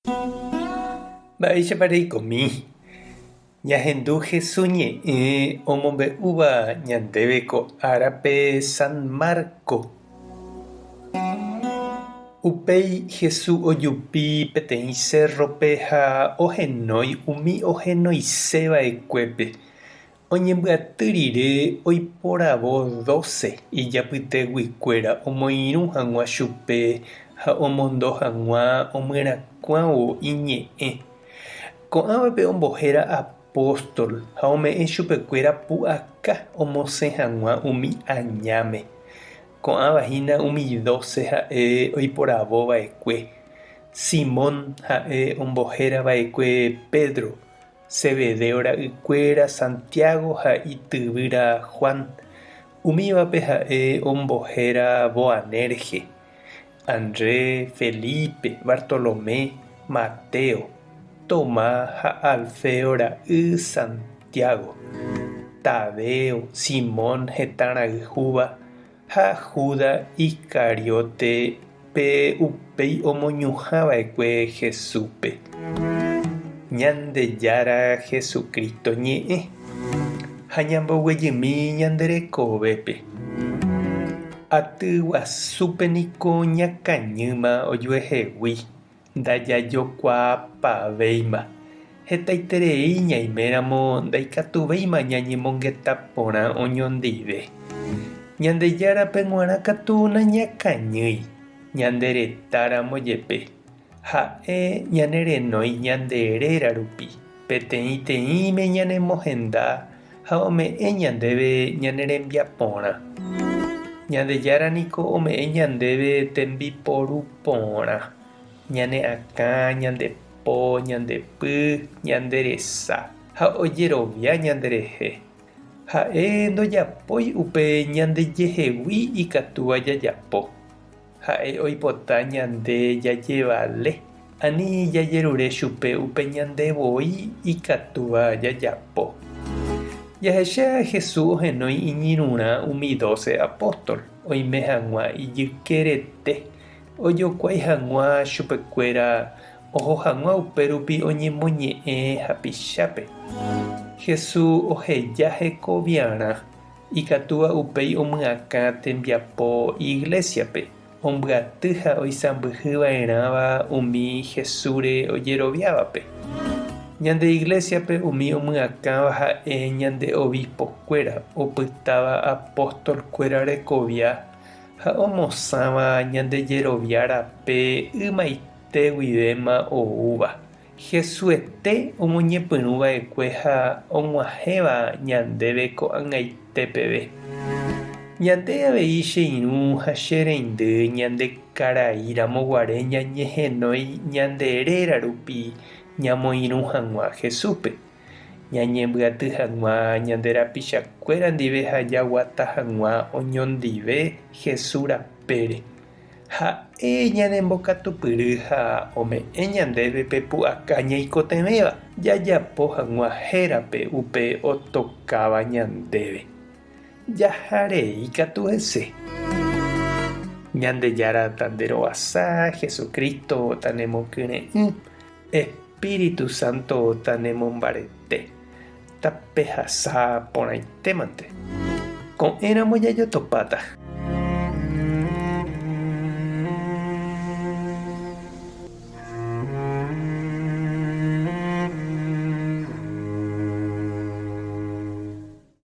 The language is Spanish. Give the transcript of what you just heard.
Mba'éichapareikomi ñahendu Jesús ñe'ẽ omombe'úva ñandéve ko árape San Marco. Upéi Jesús ojupi peteĩ cerrope ha ohenói umi ohenoiseva'ekuépe. Oñembyatý rire oiporavo 12 ijapyteguikuéra omoirũ hag̃ua chupe ha omondo hag̃ua omyrakuãvo iñe'ẽ. Ko'ãvape ombohéra apóstol ha ome'ẽ chupekuéra pu'aka omosẽ hag̃ua umi añáme. Ko'ãvahína umi 12 ha'e oiporavova'ekue. Simón ha'e ombohérava'ekue Pedro, Zebedeo ra'ykuéra Santiago ha ityvýra Juan. Umívape ha'e ombohéra Boanerge, André, Felipe, Bartolomé, Mateo, Tomás ha Alfeo ra'y Santiago, Tadeo, Simón hetãrãyhúva ha Judas Iscariotepe upéi omoñuhãva'ekue Jesúspe. Ñandejára Jesucristo ñe'ẽ ha ñamboguejymi ñanderekovépe. Atyguasúpeniko ñakãñýma ojuehegui, ndajajokuaapavéima. Hetaiterei ñaiméramo ndaikatuvéima ñañemongeta porã oñondive. Ñandejárape g̃uarã katu nañakãñýi ñanderetáramo jepe. Ha'e ñanerenói ñanderera rupi peteĩteĩme ñanemohenda ha ome'ẽ ñandéve ñanerembiaporã. Ñandejárániko ome'ẽ ñandéve tembiporu porã, ñane'akã, ñandepo, ñandepy, ñanderesa ha ojerovia ñanderehe. Ha'e ndojapói upe ñandejehegui ikatúva jajapo. Ha'e oipota ñande jajevale ani jajerure chupe upe ñandevoi ikatúva jajapo. Jahecha Jesús ohenói iñirũrã umi 12 apóstol oime hag̃ua ijykerete ojokuái hag̃ua chupekuéra oho hag̃ua upérupi oñemoñe'ẽ hapichápe. Jesús oheja hekoviarã ikatúva upéi omyakã tembiapo iglesiape. Ombyaty ha oisãmbyhyva'erãva umi Jesúsre ojeroviávape. Ñande iglesiape umi omyakãva ha'e ñande obispokuéra opytáva apóstolkuéra rekovia ha omosãva ñandejerovia rape ymaite guivéma oúva. Jesúsete omoñepyrũva'ekue ha og̃uahẽva ñandéve ko'ag̃aitépeve. Ñande avei che irũ ha che reindy ñandekarairamoguare ñañehenói ñanderera rupi ñamoirũ hag̃ua Jesúspe. Ñañembyaty hag̃ua ñanderapichakuéra ndive ha jaguata hag̃ua oñondive Jesús rapére. Ha'e ñanembokatupyry ha ome'ẽ ñandéve pepu'aka ñaikotevẽva jajapo hag̃ua hérape upe otokáva ñandéve. Jaharei katu hese. Ñandejára tanderovasa Jesucristo tanemokyre'ỹ. Espíritu Santo tanemombarete. Tapehasa porãitémante. Ko'ẽramo jajotopáta.